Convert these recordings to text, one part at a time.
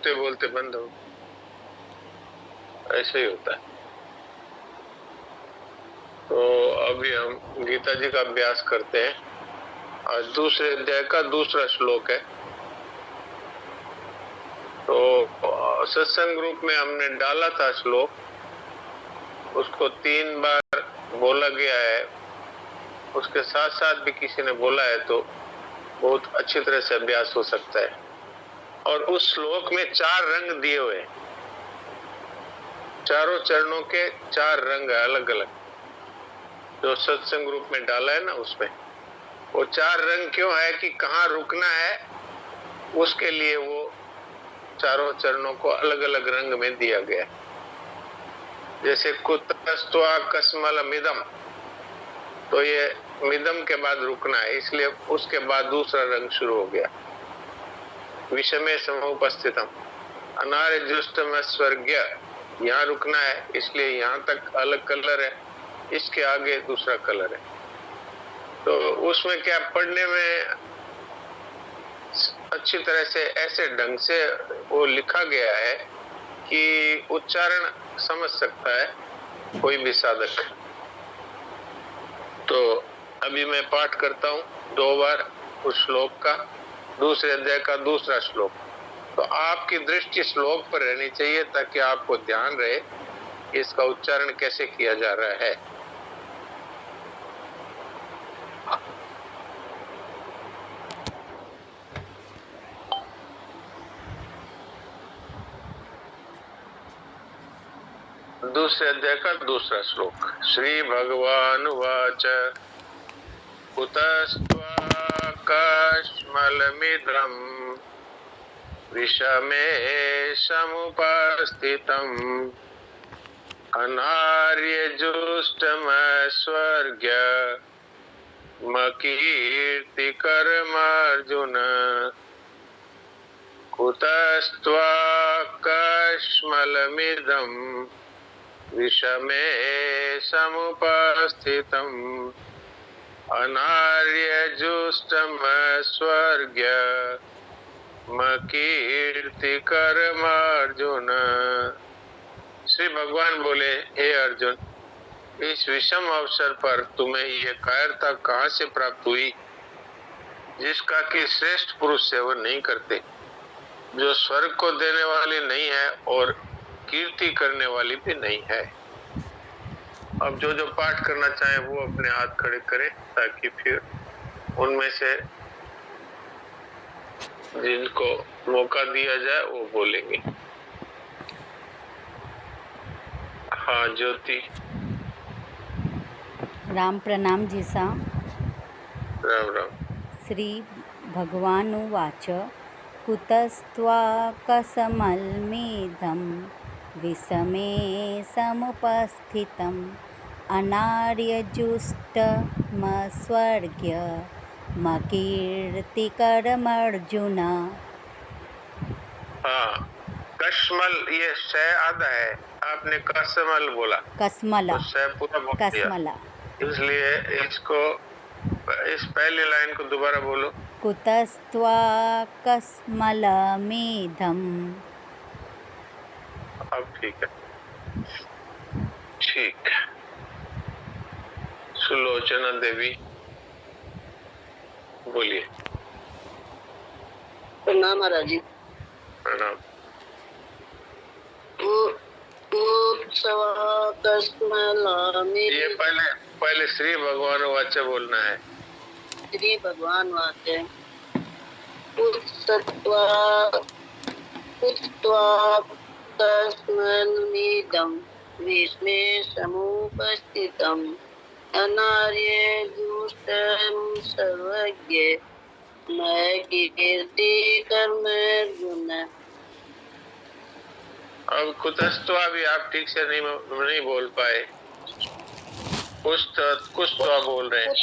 बोलते बोलते बंद हो, ऐसे ही होता है। तो अभी हम गीता जी का अभ्यास करते हैं। आज दूसरे अध्याय का दूसरा श्लोक है। तो सत्संग ग्रुप में हमने डाला था श्लोक, उसको 3 बार बोला गया है। उसके साथ साथ भी किसी ने बोला है तो बहुत अच्छी तरह से अभ्यास हो सकता है। और उस श्लोक में 4 रंग दिए हुए हैं, चारों चरणों के 4 रंग अलग अलग, जो सत्संग ग्रुप में डाला है ना उसमें। वो 4 रंग क्यों है कि कहाँ रुकना है, उसके लिए वो चारों चरणों को अलग अलग रंग में दिया गया है। जैसे कुतस्त्वा कस्मलमिदम, तो ये मिदम के बाद रुकना है, इसलिए उसके बाद दूसरा रंग शुरू हो गया। विषमे समुपस्थितम अनार्यजुष्टम स्वर्ग्य, यहाँ रुकना है, इसलिए यहाँ तक अलग कलर है, इसके आगे दूसरा कलर है। तो उसमें क्या पढ़ने में अच्छी तरह से ऐसे ढंग से वो लिखा गया है कि उच्चारण समझ सकता है कोई भी साधक। तो अभी मैं पाठ करता हूँ 2 बार उस श्लोक का, दूसरे अध्याय का दूसरा श्लोक। तो आपकी दृष्टि श्लोक पर रहनी चाहिए ताकि आपको ध्यान रहे कि इसका उच्चारण कैसे किया जा रहा है। दूसरे अध्याय का दूसरा श्लोक। श्री भगवान वाच कुतस्त्वाकाश्मलमिदं विषमे समुपस्थितम् अनार्यजुष्टमस्वर्ग्य मकीर्तिकरमर्जुन कुतस्त्वाकाश्मलमिदं विषमे समुपस्थितम् अनार्यजुष्टमस्वर्ग्य मकीर्तिकरमर्जुन। श्री भगवान बोले, हे अर्जुन, इस विषम अवसर पर तुम्हें ये कायरता कहाँ से प्राप्त हुई, जिसका कि श्रेष्ठ पुरुष सेवन नहीं करते, जो स्वर्ग को देने वाली नहीं है और कीर्ति करने वाली भी नहीं है। अब जो जो पाठ करना चाहे वो अपने हाथ खड़े करें ताकि फिर उनमें से जिनको मौका दिया जाए वो बोलेंगे। हाँ ज्योति। राम प्रणाम जी सा। राम राम। श्री भगवानुवाच कुतस्त्वाकस्मलमिदं विषमे समुपस्थितम् अनार्यजुष्टमस्वर्ग्य मकीर्तिकरमर्जुन। हाँ, कश्मल ये श आधा है, आपने कसमल बोला, कसमला, तो श पूरा बोल दिया, कसमला। इसलिए इसको इस पहली लाइन को दोबारा बोलो। कुतस्त्वाकस्मलमिदं। अब ठीक है, ठीक। सुलोचना देवी बोलिए। प्रणाम महाराज जी। प्रणाम। ये पहले श्री भगवान वाचा बोलना है। श्री भगवान वाचे कुतस्त्वाकस्मलमिदं विषमे समुपस्थितम् अनार्यजुष्टं सर्वज्ञ मकीर्तिकरमर्जुन। अब कुतस्त्वा भी आप ठीक से नहीं बोल पाए, कुस्तवा बोल रहे हैं,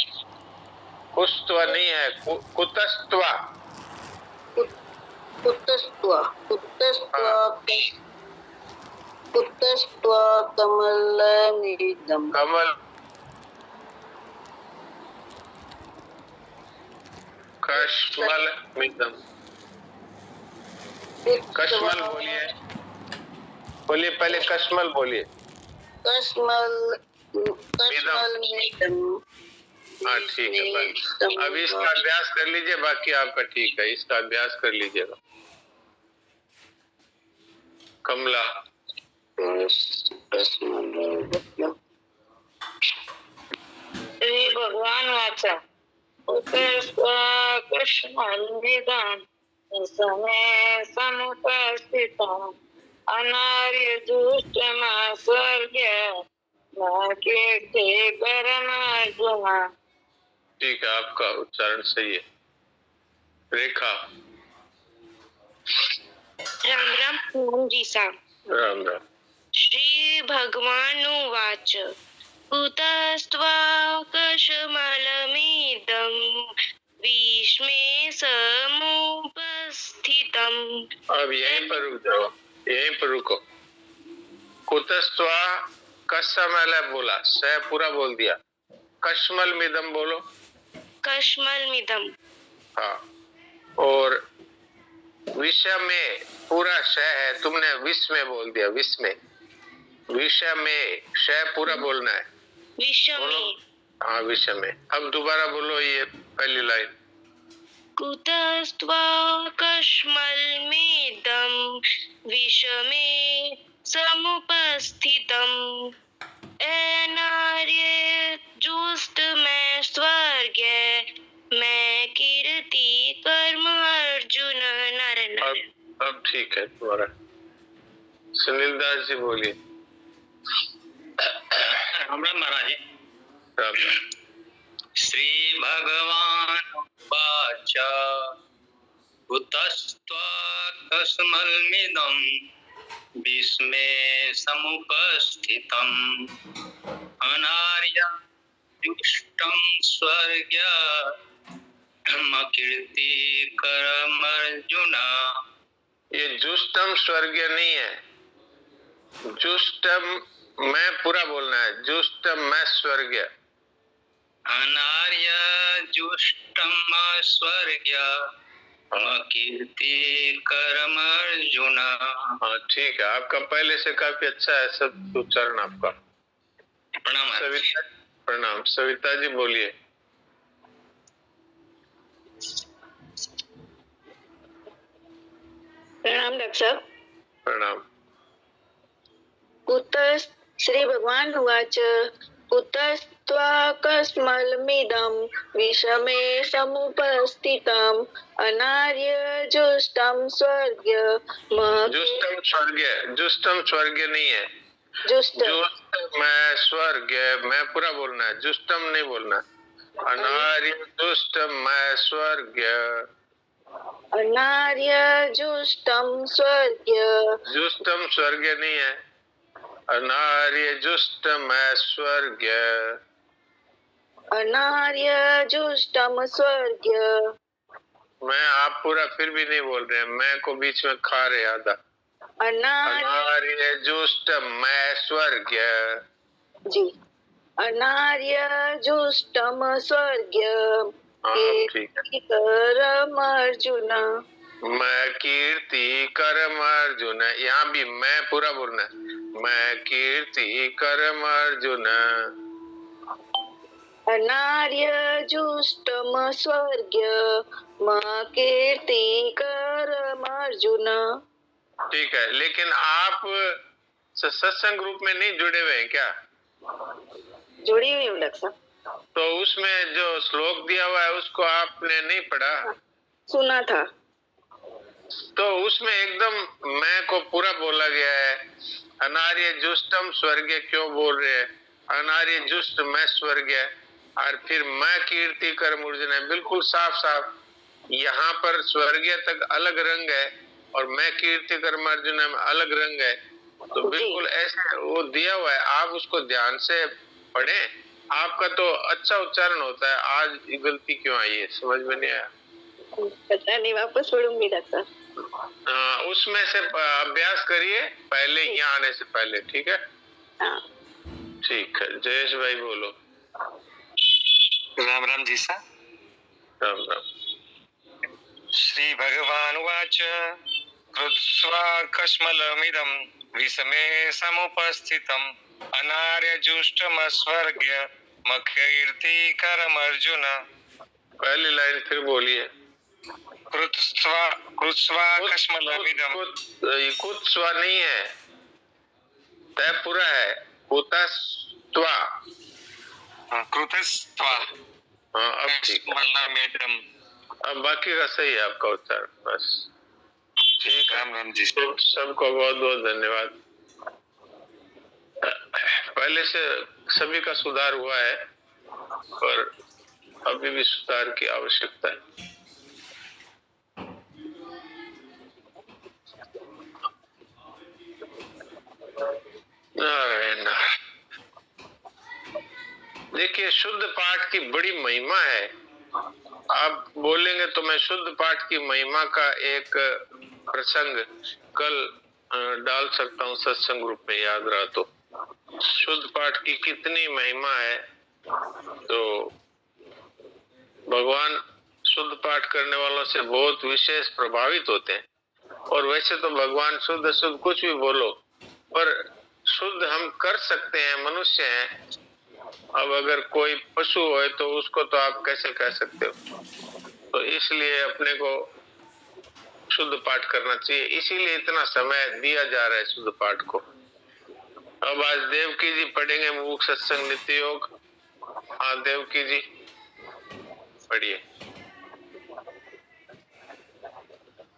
कुस्तवा नहीं है, कुतस्त्वा। कुतस्त्वाकमलमिदं। कमल कश्मलमिदं। कश्मल बोलिए, बोलिए पहले कश्मल बोलिए। कश्मल मीदम हाँ ठीक है, बस अब इसका अभ्यास कर लीजिए, बाकी आपका ठीक है, इसका अभ्यास कर लीजिएगा। कमला श्री भगवान वाचा कश्मलमिदं समय समुपस्थितम् अनार्य दुष्टमा स्वर्ग्य परम अर्जुन। ठीक है, आपका उच्चारण सही है। रेखा। राम राम पूर्ण जी सा। राम राम। श्री भगवानुवाच कुतस्त्वाकशमलमिदं भीष्मे समुपस्थितम्। अब यहीं पर रुक जाओ, यहीं पर रुको। कुतस्त्वा कश्मल बोला, स पूरा बोल दिया। कश्मल मिदम बोलो। कश्मलमिदं। हाँ, और विषय में पूरा श है, तुमने विष में बोल दिया। विष में, विषय में श पूरा बोलना है। विषमे। हाँ, विषय में। अब दोबारा बोलो ये पहली लाइन। कुतस्त्वाकश्मलमिदं विषमे समुपस्थितम् अनार्य जुष्ट मैं स्वर्ग मैं कीर्ति कर्म अर्जुन। नारायण। अब ठीक है तुम्हारा। सुनील दास जी बोलिए। राम राम महाराज। राम राम। श्री भगवान वाच कुतस्त्वाकस्मलमिदं भीष्मे समुपस्थितम् अनार्यजुष्टं स्वर्गमकीर्तिकरमर्जुन। ये जुष्टम स्वर्गीय नहीं है, जुष्टम मैं पूरा बोलना है। जुष्टम मैं स्वर्गीय। अनार्यजुष्टं स्वर्गीय कीर्तिकरम अर्जुन। हाँ ठीक है, आपका पहले से काफी अच्छा है सब उच्चारण आपका। प्रणाम। सविता, प्रणाम। सविता जी बोलिए। प्रणाम डॉक्टर साहब। प्रणाम। श्री भगवान उवाच कुतस्त्वाकस्मलमिदं विषमे समुपस्थितम् अनार्यजुष्टं स्वर्ग्य जुष्टम स्वर्गीय, जुष्टम स्वर्गीय नहीं है। जुष्ट मैं स्वर्गीय, मैं पूरा बोलना है, जुष्टम नहीं बोलना। अनार्य जुष्टम मैं स्वर्गीय। अनार्यजुष्टं स्वर्ग्य। जुष्टम स्वर्गीय नहीं है। अनार्य जुष्टम स्वर्गीय। अनार्यजुष्टं स्वर्ग्य। मैं आप पूरा फिर भी नहीं बोल रहे हैं, मैं को बीच में खा रहे आधा। अनार्य जुष्टम स्वर्गीय जी। अनार्यजुष्टं स्वर्ग्य कीर्तिकरम अर्जुन। मैं कीर्ति कर्म अर्जुन। यहाँ भी मैं पूरा बोलना है। मैं कीर्ति कर्म अर्जुन। अनार्यजुष्टं स्वर्ग्य कीर्तिकरम अर्जुन। ठीक है, लेकिन आप सत्संग ग्रुप में नहीं जुड़े हुए हैं क्या? जुड़ी हुई हूँ डॉक्टर। तो उसमें जो श्लोक दिया हुआ है उसको आपने नहीं पढ़ा? सुना था। तो उसमें एकदम मैं को पूरा बोला गया है। अनार्य जुष्टम स्वर्गीय क्यों बोल रहे हैं? अनार्य जुष्ट मैं स्वर्गीय, और फिर मैं कीर्ति कर्म अर्जुन है। बिल्कुल साफ साफ यहाँ पर स्वर्गीय तक अलग रंग है और मैं कीर्ति कर्म अर्जुन में अलग रंग है। तो बिल्कुल ऐसे वो दिया हुआ है, आप उसको ध्यान से पढ़ें। आपका तो अच्छा उच्चारण होता है, आज ये गलती क्यों आई है समझ में नहीं आया। पता नहीं, वापस पढ़ूंगी डॉक्टर। उसमें से अभ्यास करिए पहले, यहाँ आने से पहले। ठीक है? हाँ। ठीक है। जयेश भाई बोलो। राम राम जी सा। राम राम। श्री भगवान वाच कृत्स्वाकश्मलमिदं विषमे समुपस्थितम् अनार्यजुष्टमस्वर्ग्य मखैर्तीकरमर्जुन। पहली लाइन फिर बोलिए। कृत्स्वाकश्मलमिदं। कुत्स्वा नहीं है, तय पूरा है। कुतस्त्वा। कृतस्त्वा। हाँ, अब ठीक। अब बाकी का सही है आपका उच्चारण। बस ठीक है। राम जी। सबको बहुत बहुत धन्यवाद। पहले से सभी का सुधार हुआ है, पर अभी भी सुधार की आवश्यकता है। नारायण नारायण। देखिए, शुद्ध पाठ की बड़ी महिमा है। आप बोलेंगे तो मैं शुद्ध पाठ की महिमा का एक प्रसंग कल डाल सकता हूँ सत्संग ग्रुप में, याद रहा तो। शुद्ध पाठ की कितनी महिमा है। तो भगवान शुद्ध पाठ करने वालों से बहुत विशेष प्रभावित होते हैं। और वैसे तो भगवान शुद्ध शुद्ध कुछ भी बोलो, पर शुद्ध हम कर सकते हैं, मनुष्य हैं। अब अगर कोई पशु है तो उसको तो आप कैसे कह सकते हो। तो इसलिए अपने को शुद्ध पाठ करना चाहिए, इसीलिए इतना समय दिया जा रहा है शुद्ध पाठ को। अब आज देवकी जी पढ़ेंगे मूक सत्संग नित्य योग। हाँ देवकी जी पढ़िए।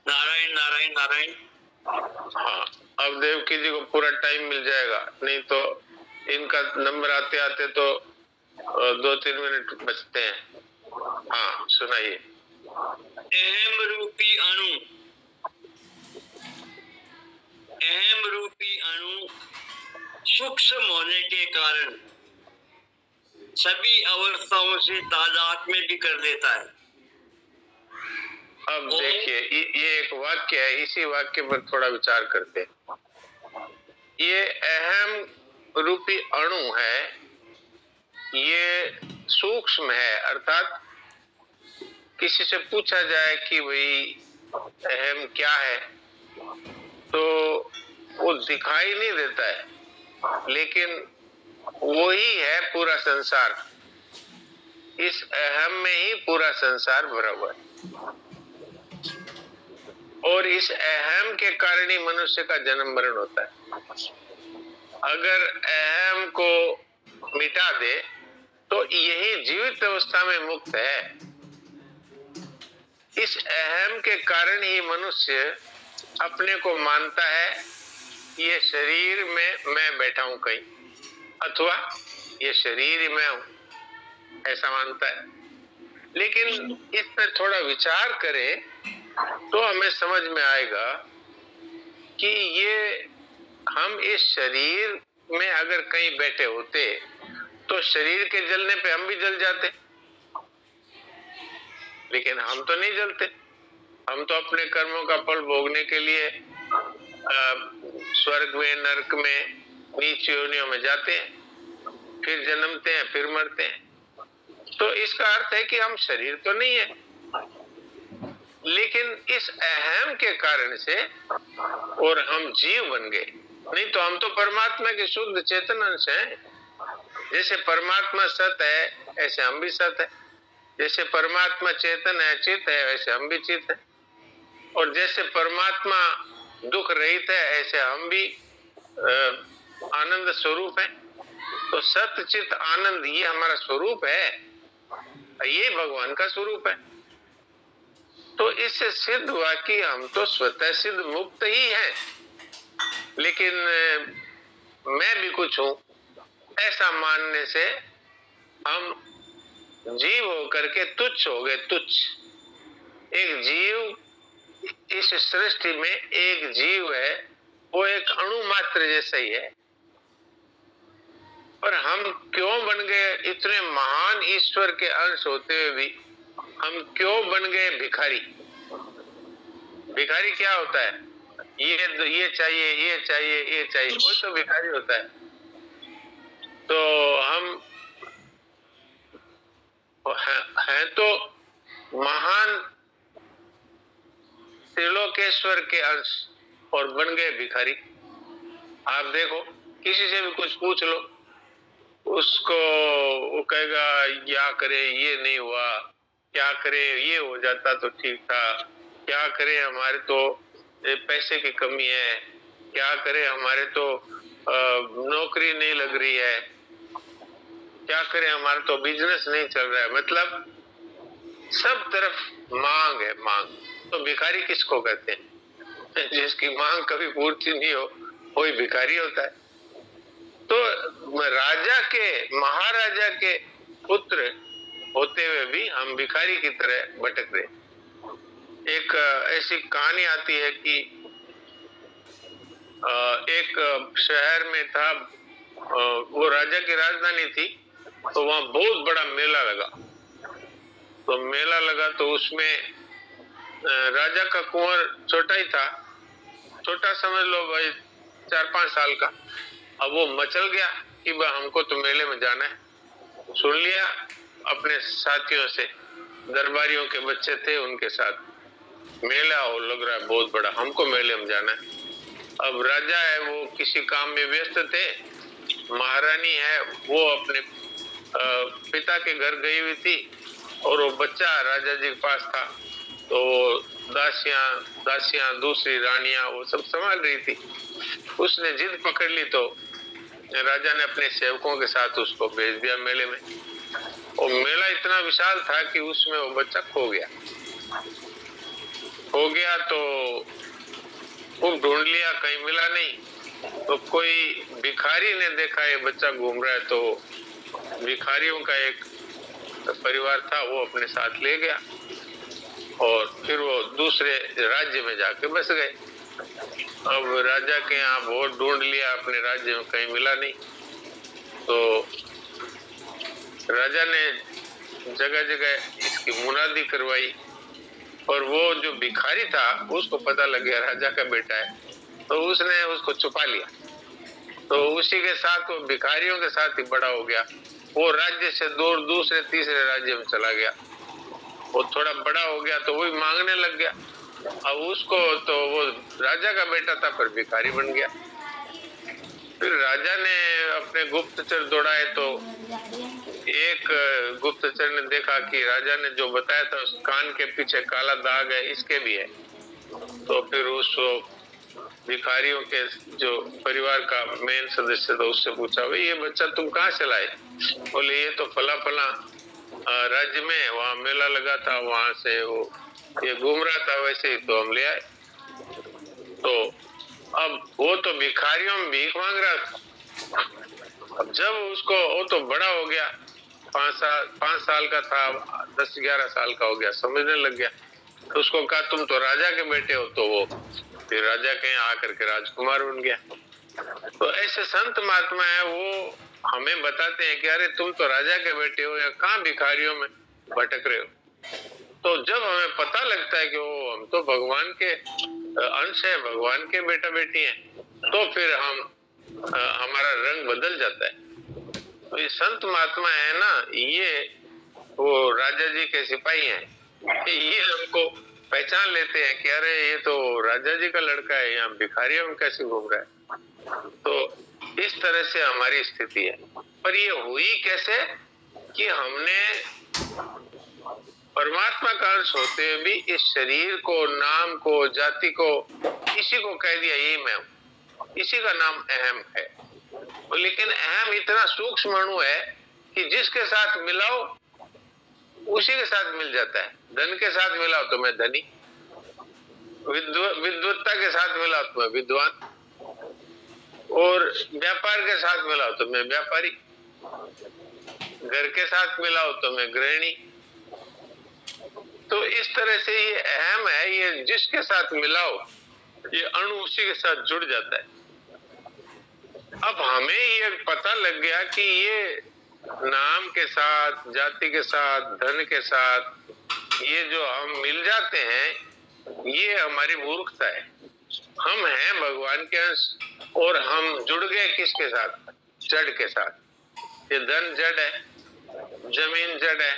नारायण नारायण नारायण। हाँ, अब देवकी जी को पूरा टाइम मिल जाएगा, नहीं तो इनका नंबर आते आते तो 2-3 मिनट बचते हैं। हाँ सुनाइए। अहम रूपी अणु सूक्ष्म होने के कारण सभी अवस्थाओं से तादात्म्य भी कर देता है। अब देखिए, ये एक वाक्य है, इसी वाक्य पर थोड़ा विचार करते हैं। ये अहम रूपी अणु है, ये सूक्ष्म है। अर्थात किसी से पूछा जाए कि भाई अहम क्या है, तो वो दिखाई नहीं देता है, लेकिन वही है पूरा संसार। इस अहम में ही पूरा संसार भरा हुआ है, और इस अहम के कारण ही मनुष्य का जन्म मरण होता है। अगर अहम को मिटा दे तो यही जीवित अवस्था में मुक्त है। इस अहम के कारण ही मनुष्य अपने को मानता है ये शरीर में मैं बैठा हूं कहीं, अथवा ये शरीर ही मैं हूं, ऐसा मानता है। लेकिन इस पर थोड़ा विचार करें तो हमें समझ में आएगा कि ये हम इस शरीर में अगर कहीं बैठे होते तो शरीर के जलने पे हम भी जल जाते, लेकिन हम तो नहीं जलते। हम तो अपने कर्मों का फल भोगने के लिए स्वर्ग में, नरक में, नीच योनियों में जाते हैं, फिर जन्मते हैं, फिर मरते हैं। तो इसका अर्थ है कि हम शरीर तो नहीं है, लेकिन इस अहम के कारण से और हम जीव बन गए। नहीं तो हम तो परमात्मा के शुद्ध चेतन अंश हैं। जैसे परमात्मा सत है, ऐसे हम भी सत है। जैसे परमात्मा चेतन है, चित है, वैसे हम भी चित है। और जैसे परमात्मा दुख रहित है, ऐसे हम भी आनंद स्वरूप है। तो सत चित आनंद ये हमारा स्वरूप है, ये भगवान का स्वरूप है। तो इससे सिद्ध हुआ कि हम तो स्वतः सिद्ध मुक्त ही हैं, लेकिन मैं भी कुछ हूं, ऐसा मानने से हम जीव होकर के तुच्छ हो गए। तुच्छ एक जीव, इस सृष्टि में एक जीव है, वो एक अणु मात्र जैसा ही है। पर हम क्यों बन गए इतने महान ईश्वर के अंश होते हुए भी हम क्यों बन गए भिखारी। भिखारी क्या होता है? ये चाहिए, ये चाहिए, ये चाहिए, कोई तो भिखारी होता है। तो हम हैं तो महान त्रिलोकेश्वर के अंश और बन गए भिखारी। आप देखो, किसी से भी कुछ पूछ लो, उसको वो कहेगा क्या करे ये नहीं हुआ, क्या करे ये हो जाता तो ठीक था, क्या करे हमारे तो पैसे की कमी है, क्या करे हमारे तो नौकरी नहीं लग रही है, क्या करे हमारा तो बिजनेस नहीं चल रहा है। मतलब सब तरफ मांग है, मांग। तो भिखारी किसको कहते हैं? जिसकी मांग कभी पूर्ति नहीं हो वही भिखारी होता है। तो राजा के, महाराजा के पुत्र होते हुए भी हम भिखारी की तरह भटक रहे। एक ऐसी कहानी आती है कि एक शहर में था, वो राजा की राजधानी थी, तो वहां बहुत बड़ा मेला लगा। तो मेला लगा तो उसमें राजा का कुंवर छोटा ही था, छोटा समझ लो भाई 4-5 साल का। अब वो मचल गया कि भाई हमको तो मेले में जाना है। सुन लिया अपने साथियों से, दरबारियों के बच्चे थे उनके साथ, मेला हो लग रहा है बहुत बड़ा, हमको मेले में जाना है। अब राजा है वो किसी काम में व्यस्त थे, महारानी है वो अपने पिता के घर गई हुई थी, और वो बच्चा राजा जी के पास था। तो दासियां दूसरी रानियां वो सब संभाल रही थी। उसने जिद पकड़ ली तो राजा ने अपने सेवकों के साथ उसको भेज दिया मेले में। और मेला इतना विशाल था कि उसमें वो बच्चा खो गया तो खूब ढूंढ लिया, कहीं मिला नहीं। तो कोई भिखारी ने देखा ये बच्चा घूम रहा है, तो भिखारियों का एक परिवार था वो अपने साथ ले गया और फिर वो दूसरे राज्य में जाके बस गए। अब राजा के यहाँ बहुत ढूंढ लिया, अपने राज्य में कहीं मिला नहीं। तो राजा ने जगह जगह इसकी मुनादी करवाई, और वो जो भिखारी था उसको पता लग गया राजा का बेटा है, तो उसने उसको छुपा लिया। तो उसी के साथ वो भिखारियों के साथ ही बड़ा हो गया। वो राज्य से दूर दूसरे तीसरे राज्य में चला गया। वो थोड़ा बड़ा हो गया तो वही मांगने लग गया। अब उसको तो वो राजा का बेटा था पर भिखारी बन गया। फिर राजा ने अपने गुप्तचर दौड़ाए तो एक गुप्तचर ने देखा कि राजा ने जो बताया था उस कान के पीछे काला दाग है, इसके भी है। तो फिर उस भिखारियों के जो परिवार का मेन सदस्य था उससे पूछा, भाई ये बच्चा तुम कहाँ से लाए? बोले ये तो फला फला राज्य में वहाँ मेला लगा था, वहां से वो ये घूम रहा था, वैसे ही तो हम ले आए। तो अब वो तो भिखारियों में भीख मांग रहा था। अब जब उसको वो तो बड़ा हो गया, 5 साल का था, 10-11 साल का हो गया, समझने लग गया। तो उसको कहा तुम तो राजा के बेटे हो, तो वो फिर राजा के यहाँ आकर के राजकुमार बन गया। तो ऐसे संत महात्मा है वो हमें बताते हैं कि अरे तुम तो राजा के बेटे हो या कहाँ भिखारियों में भटक रहे हो। तो जब हमें पता लगता है कि वो हम तो भगवान के अंश है, भगवान के बेटा बेटी हैं, तो फिर हमारा रंग बदल जाता है। तो ये संत महात्मा है ना, ये वो राजा जी के सिपाही हैं, ये हमको पहचान लेते हैं कि अरे ये तो राजा जी का लड़का है, यहाँ भिखारियों में कैसे घूम रहा है। तो इस तरह से हमारी स्थिति है। पर ये हुई कैसे कि हमने परमात्मा का अंश होते हुए भी इस शरीर को, नाम को, जाति को, इसी को कह दिया यही मैं हूँ, इसी का नाम अहम है। लेकिन अहम इतना सूक्ष्म अणु है कि जिसके साथ मिलाओ उसी के साथ मिल जाता है। धन के साथ मिलाओ तो मैं धनी, विद्वत्ता के साथ मिलाओ तो मैं विद्वान, और व्यापार के साथ मिलाओ तो मैं व्यापारी, घर के साथ मिलाओ तो मैं गृहिणी। तो इस तरह से ये अहम है, ये जिसके साथ मिलाओ ये अणु उसी के साथ जुड़ जाता है। अब हमें ये पता लग गया कि ये नाम के साथ, जाति के साथ, धन के साथ ये जो हम मिल जाते हैं, ये हमारी मूर्खता है। हम हैं भगवान के अंश और हम जुड़ गए किसके साथ? जड़ के साथ। ये धन जड़ है, जमीन जड़ है,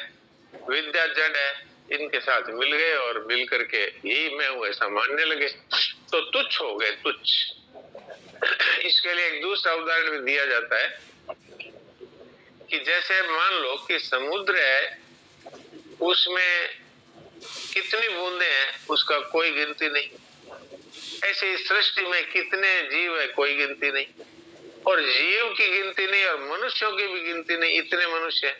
विद्या जड़ है, इनके साथ मिल गए और मिल करके यही मैं हूं ऐसा मानने लगे, तो तुच्छ हो गए, तुच्छ। इसके लिए एक दूसरा उदाहरण भी दिया जाता है कि जैसे मान लो कि समुद्र है, उसमें कितनी बूंदे हैं उसका कोई गिनती नहीं। ऐसे इस सृष्टि में कितने जीव है कोई गिनती नहीं, और जीव की गिनती नहीं और मनुष्यों की भी गिनती नहीं, इतने मनुष्य हैं।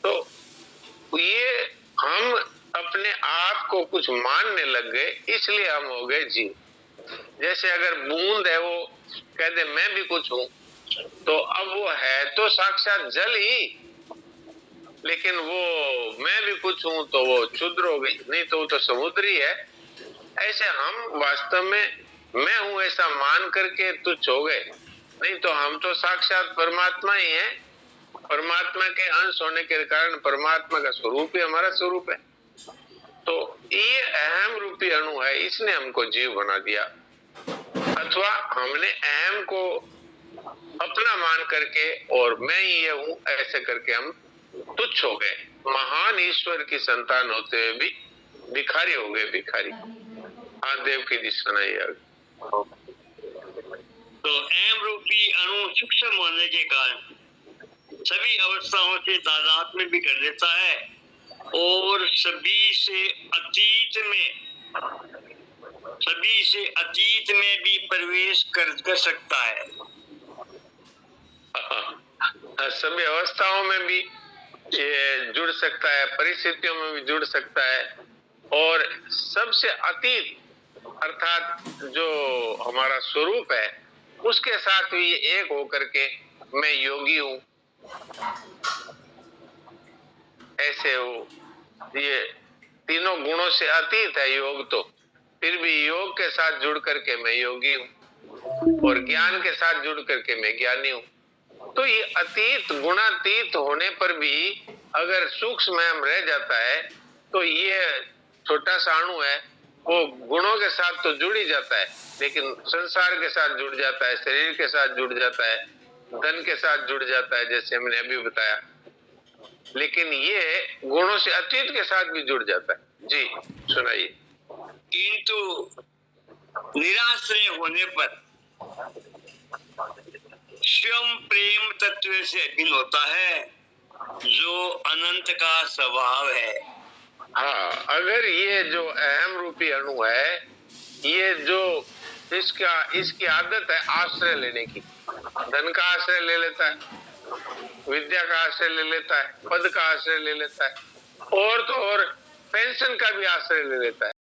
तो ये हम अपने आप को कुछ मानने लग गए, इसलिए हम हो गए जीव। जैसे अगर बूंद है वो कह दे मैं भी कुछ हूं, तो अब वो है तो साक्षात जल ही, लेकिन वो मैं भी कुछ हूं तो वो क्षुद्र हो गई, नहीं तो वो तो समुद्र ही है। ऐसे हम वास्तव में मैं हूं ऐसा मान करके तुच्छ हो गए, नहीं तो हम तो साक्षात परमात्मा ही हैं। परमात्मा के अंश होने के कारण परमात्मा का स्वरूप ही हमारा स्वरूप है। तो ये अहम रूपी अणु है, इसने हमको जीव बना दिया, अथवा हमने अहम को अपना मान करके और मैं ही ये हूं ऐसे करके हम तुच्छ हो गए। महान ईश्वर की संतान होते हुए भी भिखारी हो गए, भिखारी। हाँ देव की जी सुनाइए। तो अहम रूपी अणु सूक्ष्म होने के कारण सभी अवस्थाओं से तादात्म्य भी कर देता है और सभी से अतीत में भी प्रवेश कर सकता है। सभी अवस्थाओं में भी ये जुड़ सकता है, परिस्थितियों में भी जुड़ सकता है, और सबसे अतीत अर्थात जो हमारा स्वरूप है उसके साथ भी एक होकर के मैं योगी हूं ऐसे हो। ये तीनों गुणों से अतीत है योग, तो फिर भी योग के साथ जुड़ करके मैं योगी हूं और ज्ञान के साथ जुड़ करके मैं ज्ञानी हूं। तो ये अतीत गुणातीत होने पर भी अगर सूक्ष्म हम रह जाता है तो ये छोटा सा अणु है, वो गुणों के साथ तो जुड़ ही जाता है, लेकिन संसार के साथ जुड़ जाता है, शरीर के साथ जुड़ जाता है, धन के साथ जुड़ जाता है, जैसे हमने अभी बताया। लेकिन ये गुणों से अतीत के साथ भी जुड़ जाता है। जी सुनाइए। किंतु निराश्रय होने पर स्वयं प्रेम तत्व से अधीन होता है जो अनंत का स्वभाव है। हाँ, अगर ये जो अहम रूपी अणु है, ये जो इसकी आदत है आश्रय लेने की, धन का आश्रय ले लेता है, विद्या का आश्रय ले लेता है, पद का आश्रय ले लेता है, और तो और पेंशन का भी आश्रय ले लेता है।